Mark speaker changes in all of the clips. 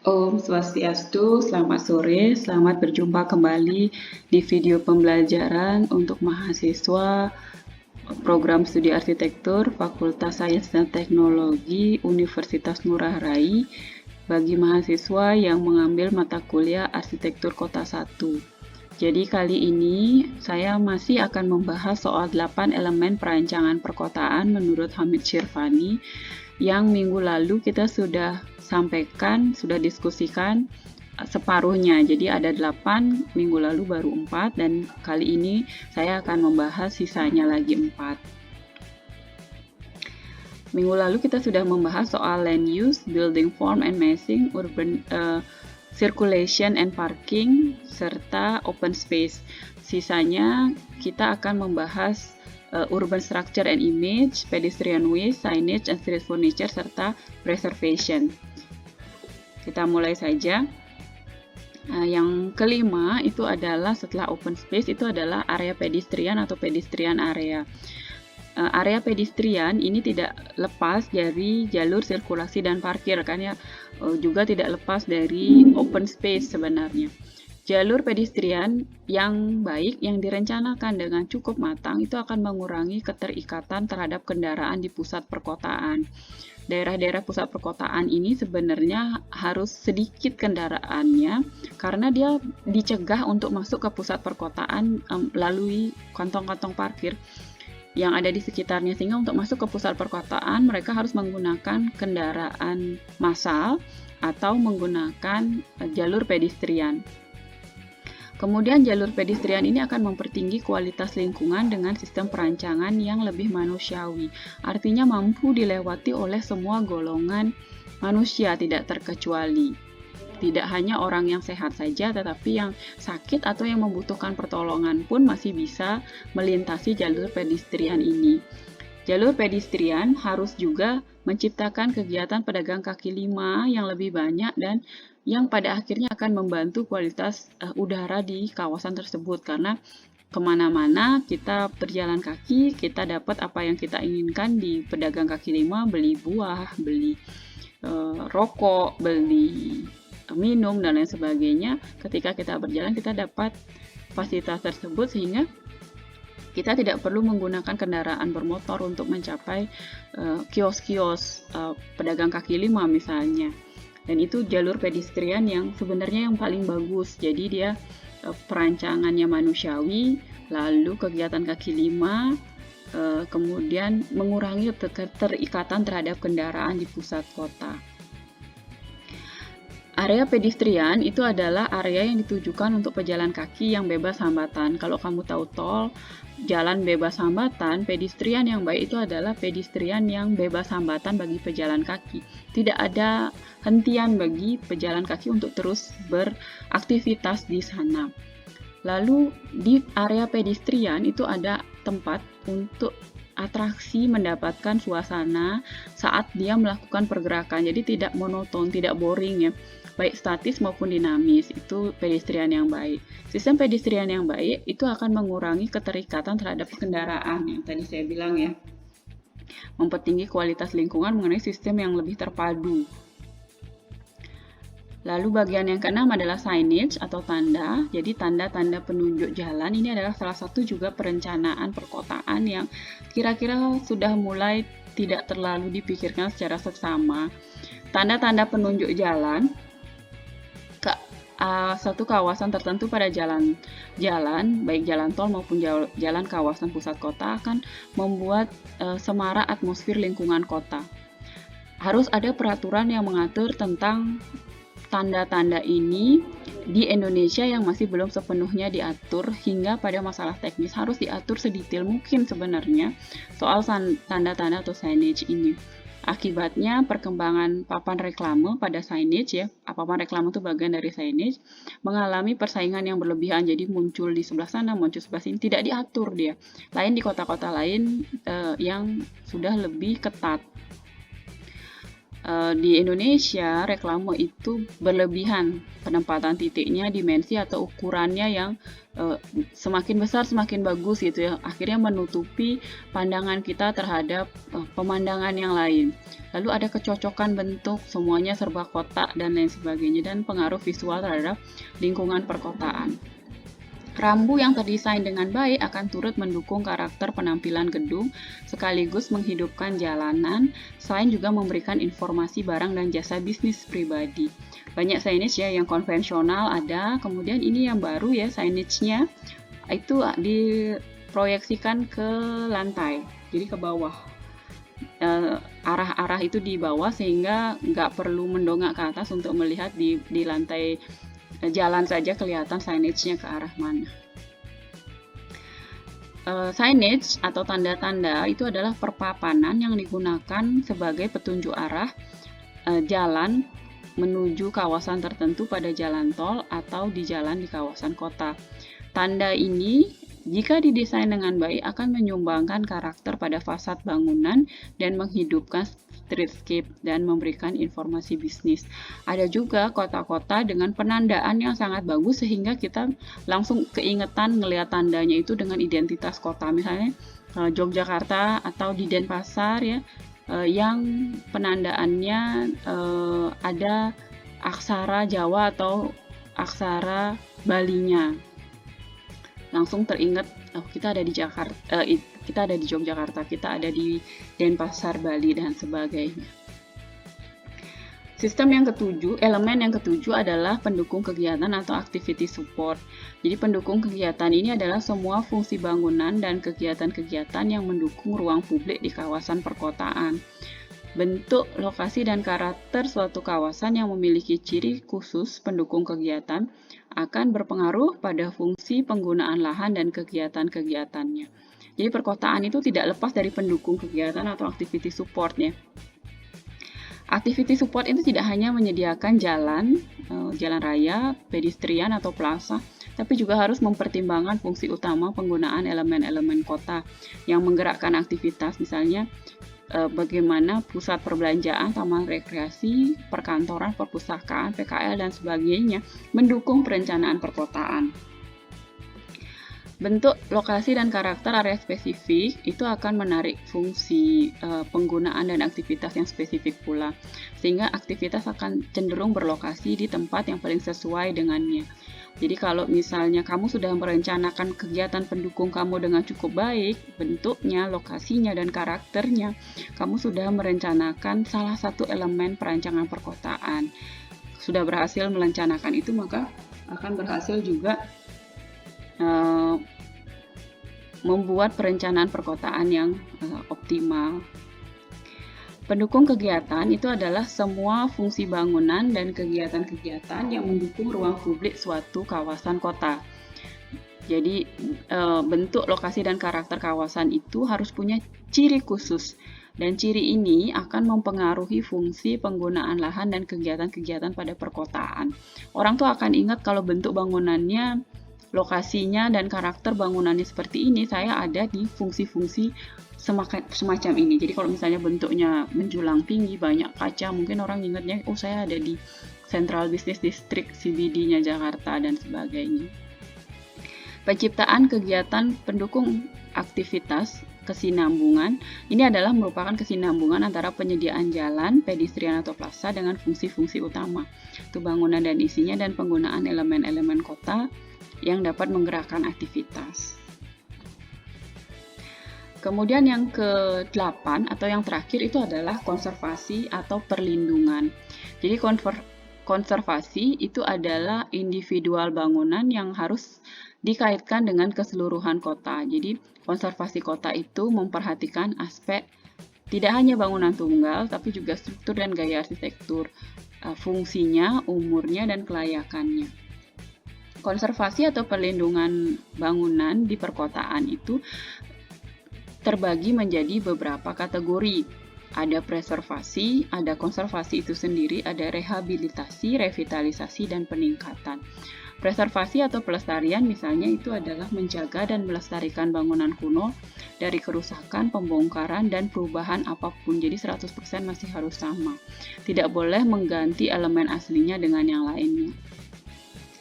Speaker 1: Om Swastiastu, selamat sore, selamat berjumpa kembali di video pembelajaran untuk mahasiswa program studi arsitektur Fakultas Sains dan Teknologi Universitas Ngurah Rai bagi mahasiswa yang mengambil mata kuliah Arsitektur Kota 1. Jadi kali ini saya masih akan membahas soal 8 elemen perancangan perkotaan menurut Hamid Shirvani yang minggu lalu kita sudah sampaikan, sudah diskusikan separuhnya. Jadi ada 8, minggu lalu baru 4, dan kali ini saya akan membahas sisanya lagi 4. Minggu lalu kita sudah membahas soal land use, building form and massing, urban circulation and parking, serta open space. Sisanya kita akan membahas urban structure and image, pedestrian ways, signage and street furniture, serta preservation. Kita mulai saja. Yang kelima itu adalah setelah open space itu adalah area pedestrian atau pedestrian area. Area pedestrian ini tidak lepas dari jalur sirkulasi dan parkir kan ya, juga tidak lepas dari open space sebenarnya. Jalur pedestrian yang baik yang direncanakan dengan cukup matang itu akan mengurangi keterikatan terhadap kendaraan di pusat perkotaan. Daerah-daerah pusat perkotaan ini sebenarnya harus sedikit kendaraannya karena dia dicegah untuk masuk ke pusat perkotaan melalui kantong-kantong parkir yang ada di sekitarnya, sehingga untuk masuk ke pusat perkotaan mereka harus menggunakan kendaraan massal atau menggunakan jalur pedestrian. Kemudian jalur pedestrian ini akan mempertinggi kualitas lingkungan dengan sistem perancangan yang lebih manusiawi. Artinya mampu dilewati oleh semua golongan manusia tidak terkecuali. Tidak hanya orang yang sehat saja, tetapi yang sakit atau yang membutuhkan pertolongan pun masih bisa melintasi jalur pedestrian ini. Jalur pedestrian harus juga menciptakan kegiatan pedagang kaki lima yang lebih banyak dan yang pada akhirnya akan membantu kualitas udara di kawasan tersebut, karena kemana-mana kita berjalan kaki, kita dapat apa yang kita inginkan di pedagang kaki lima, beli buah, beli rokok, beli minum, dan lain sebagainya. Ketika kita berjalan, kita dapat fasilitas tersebut sehingga kita tidak perlu menggunakan kendaraan bermotor untuk mencapai kios-kios pedagang kaki lima misalnya. Dan itu jalur pedestrian yang sebenarnya yang paling bagus. Jadi dia perancangannya manusiawi, lalu kegiatan kaki lima, kemudian mengurangi keterikatan terhadap kendaraan di pusat kota. Area pedestrian itu adalah area yang ditujukan untuk pejalan kaki yang bebas hambatan. Kalau kamu tahu tol, jalan bebas hambatan, pedestrian yang baik itu adalah pedestrian yang bebas hambatan bagi pejalan kaki. Tidak ada hentian bagi pejalan kaki untuk terus beraktivitas di sana. Lalu di area pedestrian itu ada tempat untuk atraksi mendapatkan suasana saat dia melakukan pergerakan. Jadi tidak monoton, tidak boring ya. Baik statis maupun dinamis, itu pedestrian yang baik. Sistem pedestrian yang baik itu akan mengurangi keterikatan terhadap kendaraan yang tadi saya bilang ya. Mempertinggi kualitas lingkungan mengenai sistem yang lebih terpadu. Lalu bagian yang keenam adalah signage atau tanda. Jadi tanda-tanda penunjuk jalan ini adalah salah satu juga perencanaan perkotaan yang kira-kira sudah mulai tidak terlalu dipikirkan secara seksama. Tanda-tanda penunjuk jalan ke satu kawasan tertentu pada jalan, baik jalan tol maupun jalan kawasan pusat kota, akan membuat semarak atmosfer lingkungan kota. Harus ada peraturan yang mengatur tentang tanda-tanda ini di Indonesia yang masih belum sepenuhnya diatur, hingga pada masalah teknis harus diatur sedetail mungkin sebenarnya soal tanda-tanda atau signage ini. Akibatnya perkembangan papan reklame pada signage ya, papan reklame itu bagian dari signage, mengalami persaingan yang berlebihan. Jadi muncul di sebelah sana, muncul sebelah sini, tidak diatur dia. Lain di kota-kota lain yang sudah lebih ketat. Di Indonesia, reklame itu berlebihan penempatan titiknya, dimensi atau ukurannya yang semakin besar semakin bagus gitu ya. Akhirnya menutupi pandangan kita terhadap pemandangan yang lain. Lalu ada kecocokan bentuk, semuanya serba kotak dan lain sebagainya, dan pengaruh visual terhadap lingkungan perkotaan. Rambu yang terdesain dengan baik akan turut mendukung karakter penampilan gedung, sekaligus menghidupkan jalanan, selain juga memberikan informasi barang dan jasa bisnis pribadi. Banyak signage ya yang konvensional ada, kemudian ini yang baru ya signage-nya itu diproyeksikan ke lantai, jadi ke bawah. Arah-arah itu di bawah sehingga nggak perlu mendongak ke atas untuk melihat di lantai jalan saja kelihatan signage-nya ke arah mana. Signage atau tanda-tanda itu adalah perpapanan yang digunakan sebagai petunjuk arah jalan menuju kawasan tertentu pada jalan tol atau di jalan di kawasan kota. Tanda ini jika didesain dengan baik akan menyumbangkan karakter pada fasad bangunan dan menghidupkan streetscape dan memberikan informasi bisnis. Ada juga kota-kota dengan penandaan yang sangat bagus sehingga kita langsung keingetan ngelihat tandanya itu dengan identitas kota. Misalnya Yogyakarta atau di Denpasar ya, yang penandaannya ada aksara Jawa atau aksara Balinya. Langsung teringat, oh kita ada di Jakarta, kita ada di Yogyakarta, kita ada di Denpasar, Bali dan sebagainya. Elemen yang ketujuh adalah pendukung kegiatan atau activity support. Jadi pendukung kegiatan ini adalah semua fungsi bangunan dan kegiatan-kegiatan yang mendukung ruang publik di kawasan perkotaan. Bentuk, lokasi, dan karakter suatu kawasan yang memiliki ciri khusus pendukung kegiatan akan berpengaruh pada fungsi penggunaan lahan dan kegiatan-kegiatannya. Jadi perkotaan itu tidak lepas dari pendukung kegiatan atau activity supportnya. Activity support itu tidak hanya menyediakan jalan raya, pedestrian atau plaza, tapi juga harus mempertimbangkan fungsi utama penggunaan elemen-elemen kota yang menggerakkan aktivitas, misalnya bagaimana pusat perbelanjaan, taman rekreasi, perkantoran, perpustakaan, PKL, dan sebagainya mendukung perencanaan perkotaan. Bentuk, lokasi, dan karakter area spesifik itu akan menarik fungsi penggunaan dan aktivitas yang spesifik pula, sehingga aktivitas akan cenderung berlokasi di tempat yang paling sesuai dengannya. Jadi kalau misalnya kamu sudah merencanakan kegiatan pendukung kamu dengan cukup baik, bentuknya, lokasinya, dan karakternya, kamu sudah merencanakan salah satu elemen perancangan perkotaan. Sudah berhasil merencanakan itu, maka akan berhasil juga membuat perencanaan perkotaan yang optimal. Pendukung kegiatan itu adalah semua fungsi bangunan dan kegiatan-kegiatan yang mendukung ruang publik suatu kawasan kota. Jadi bentuk, lokasi, dan karakter kawasan itu harus punya ciri khusus. Dan ciri ini akan mempengaruhi fungsi penggunaan lahan dan kegiatan-kegiatan pada perkotaan. Orang tuh akan ingat kalau bentuk bangunannya, lokasinya, dan karakter bangunannya seperti ini, saya ada di fungsi-fungsi semacam ini. Jadi kalau misalnya bentuknya menjulang tinggi, banyak kaca, mungkin orang ingatnya, oh saya ada di Central Business District CBD-nya Jakarta dan sebagainya. Penciptaan kegiatan pendukung aktivitas kesinambungan ini adalah merupakan kesinambungan antara penyediaan jalan, pedestrian atau plaza dengan fungsi-fungsi utama, itu bangunan dan isinya, dan penggunaan elemen-elemen kota yang dapat menggerakkan aktivitas. Kemudian yang ke-8 atau yang terakhir itu adalah konservasi atau perlindungan. Jadi konservasi itu adalah individual bangunan yang harus dikaitkan dengan keseluruhan kota. Jadi konservasi kota itu memperhatikan aspek tidak hanya bangunan tunggal, tapi juga struktur dan gaya arsitektur, fungsinya, umurnya, dan kelayakannya. Konservasi atau perlindungan bangunan di perkotaan itu terbagi menjadi beberapa kategori. Ada preservasi, ada konservasi itu sendiri, ada rehabilitasi, revitalisasi, dan peningkatan. Preservasi atau pelestarian misalnya itu adalah menjaga dan melestarikan bangunan kuno dari kerusakan, pembongkaran, dan perubahan apapun. Jadi 100% masih harus sama. Tidak boleh mengganti elemen aslinya dengan yang lainnya.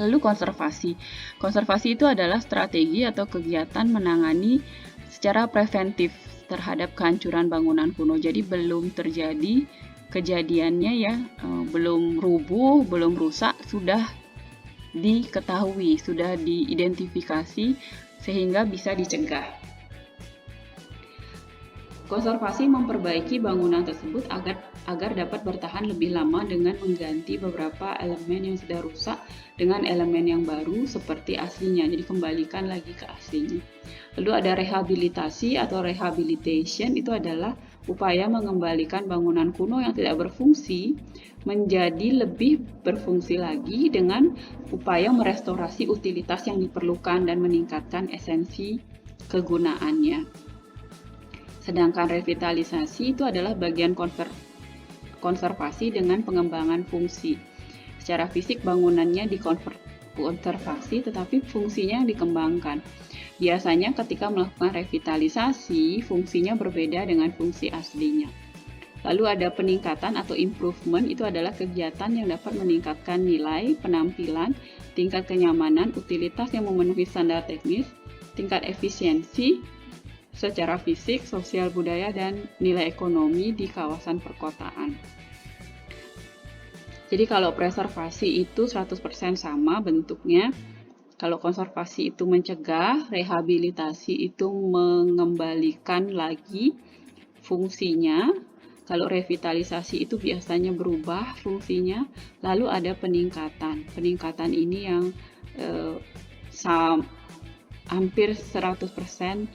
Speaker 1: Lalu konservasi. Konservasi itu adalah strategi atau kegiatan menangani secara preventif terhadap kehancuran bangunan kuno. Jadi belum terjadi kejadiannya ya, belum rubuh, belum rusak, sudah diketahui, sudah diidentifikasi sehingga bisa dicegah. Konservasi memperbaiki bangunan tersebut agar dapat bertahan lebih lama dengan mengganti beberapa elemen yang sudah rusak dengan elemen yang baru seperti aslinya. Jadi kembalikan lagi ke aslinya. Lalu ada rehabilitasi atau rehabilitation, itu adalah upaya mengembalikan bangunan kuno yang tidak berfungsi menjadi lebih berfungsi lagi dengan upaya merestorasi utilitas yang diperlukan dan meningkatkan esensi kegunaannya. Sedangkan revitalisasi itu adalah bagian konservasi dengan pengembangan fungsi. Secara fisik bangunannya dikonservasi tetapi fungsinya dikembangkan. Biasanya ketika melakukan revitalisasi, fungsinya berbeda dengan fungsi aslinya. Lalu ada peningkatan atau improvement, itu adalah kegiatan yang dapat meningkatkan nilai, penampilan, tingkat kenyamanan, utilitas yang memenuhi standar teknis, tingkat efisiensi secara fisik, sosial, budaya, dan nilai ekonomi di kawasan perkotaan. Jadi kalau preservasi itu 100% sama bentuknya. Kalau konservasi itu mencegah, rehabilitasi itu mengembalikan lagi fungsinya. Kalau revitalisasi itu biasanya berubah fungsinya. Lalu ada peningkatan. Peningkatan ini yang hampir 100%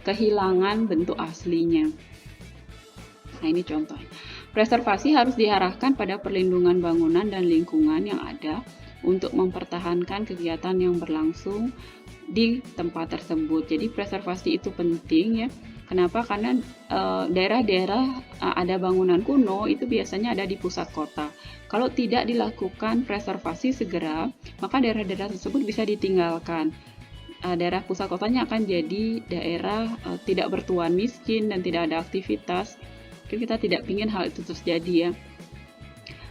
Speaker 1: kehilangan bentuk aslinya. Nah, ini contoh. Preservasi harus diarahkan pada perlindungan bangunan dan lingkungan yang ada untuk mempertahankan kegiatan yang berlangsung di tempat tersebut. Jadi preservasi itu penting ya. Kenapa? Karena daerah-daerah ada bangunan kuno itu biasanya ada di pusat kota. Kalau tidak dilakukan preservasi segera, maka daerah-daerah tersebut bisa ditinggalkan. Daerah pusat kotanya akan jadi daerah tidak bertuan miskin dan tidak ada aktivitas. Kita tidak ingin hal itu terjadi ya.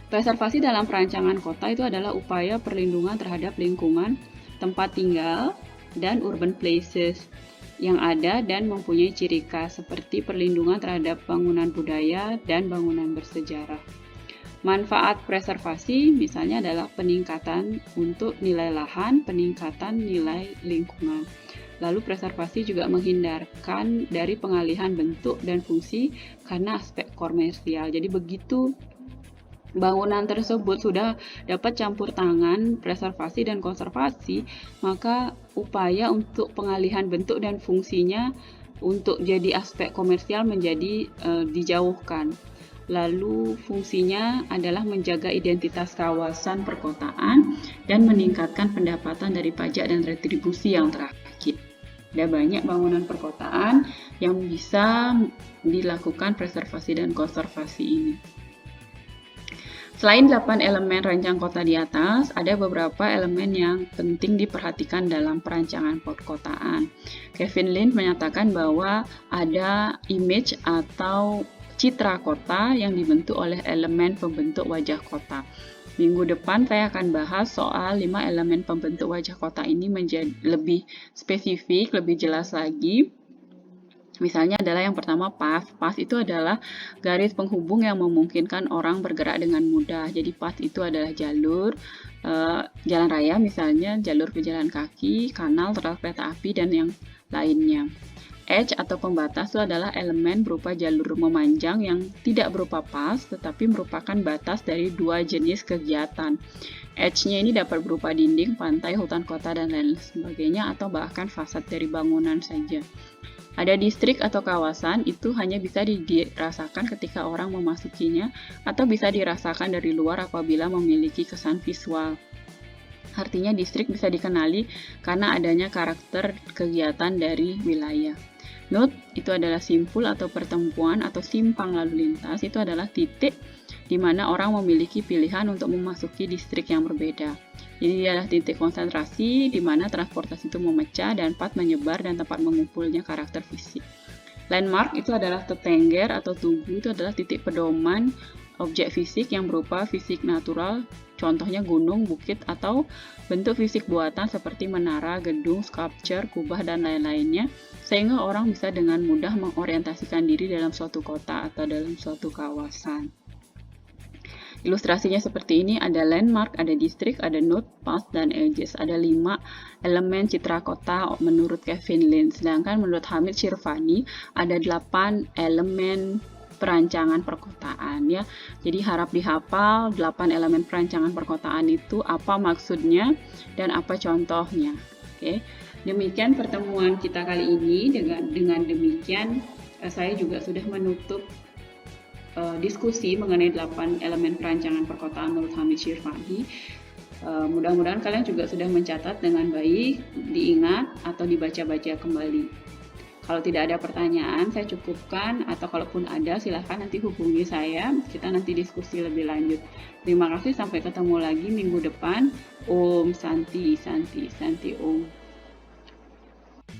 Speaker 1: Preservasi dalam perancangan kota itu adalah upaya perlindungan terhadap lingkungan, tempat tinggal, dan urban places yang ada dan mempunyai ciri khas seperti perlindungan terhadap bangunan budaya dan bangunan bersejarah. Manfaat preservasi misalnya adalah peningkatan untuk nilai lahan, peningkatan nilai lingkungan. Lalu preservasi juga menghindarkan dari pengalihan bentuk dan fungsi karena aspek komersial. Jadi begitu bangunan tersebut sudah dapat campur tangan preservasi dan konservasi, maka upaya untuk pengalihan bentuk dan fungsinya untuk jadi aspek komersial menjadi dijauhkan. Lalu fungsinya adalah menjaga identitas kawasan perkotaan dan meningkatkan pendapatan dari pajak dan retribusi yang terakhir. Ada banyak bangunan perkotaan yang bisa dilakukan preservasi dan konservasi ini. Selain 8 elemen rancang kota di atas, ada beberapa elemen yang penting diperhatikan dalam perancangan perkotaan. Kevin Lind menyatakan bahwa ada image atau citra kota yang dibentuk oleh elemen pembentuk wajah kota. Minggu depan saya akan bahas soal 5 elemen pembentuk wajah kota ini menjadi lebih spesifik, lebih jelas lagi. Misalnya adalah yang pertama path. Path itu adalah garis penghubung yang memungkinkan orang bergerak dengan mudah. Jadi path itu adalah jalur, jalan raya misalnya, jalur pejalan kaki, kanal, rel kereta api, dan yang lainnya. Edge atau pembatas itu adalah elemen berupa jalur memanjang yang tidak berupa path, tetapi merupakan batas dari dua jenis kegiatan. Edge-nya ini dapat berupa dinding, pantai, hutan kota, dan lain sebagainya, atau bahkan fasad dari bangunan saja. Ada distrik atau kawasan, itu hanya bisa dirasakan ketika orang memasukinya, atau bisa dirasakan dari luar apabila memiliki kesan visual. Artinya distrik bisa dikenali karena adanya karakter kegiatan dari wilayah. Node itu adalah simpul atau pertemuan atau simpang lalu lintas, itu adalah titik di mana orang memiliki pilihan untuk memasuki distrik yang berbeda. Jadi dia adalah titik konsentrasi di mana transportasi itu memecah dan path menyebar dan tempat mengumpulnya karakter fisik. Landmark itu adalah tetengger atau tugu, itu adalah titik pedoman objek fisik yang berupa fisik natural, contohnya gunung, bukit, atau bentuk fisik buatan seperti menara, gedung, sculpture, kubah, dan lain-lainnya, sehingga orang bisa dengan mudah mengorientasikan diri dalam suatu kota atau dalam suatu kawasan. Ilustrasinya seperti ini, ada landmark, ada distrik, ada node, path, dan edges. Ada 5 elemen citra kota menurut Kevin Lin. Sedangkan menurut Hamid Shirvani, ada 8 elemen perancangan perkotaan ya. Jadi harap dihafal 8 elemen perancangan perkotaan itu apa maksudnya dan apa contohnya. Oke. Demikian pertemuan kita kali ini. Dengan demikian saya juga sudah menutup diskusi mengenai 8 elemen perancangan perkotaan menurut Hamid Shirvani. Mudah-mudahan kalian juga sudah mencatat dengan baik, diingat atau dibaca-baca kembali. Kalau tidak ada pertanyaan, saya cukupkan, atau kalaupun ada, silahkan nanti hubungi saya, kita nanti diskusi lebih lanjut. Terima kasih, sampai ketemu lagi minggu depan. Om Santi, Santi, Santi Om.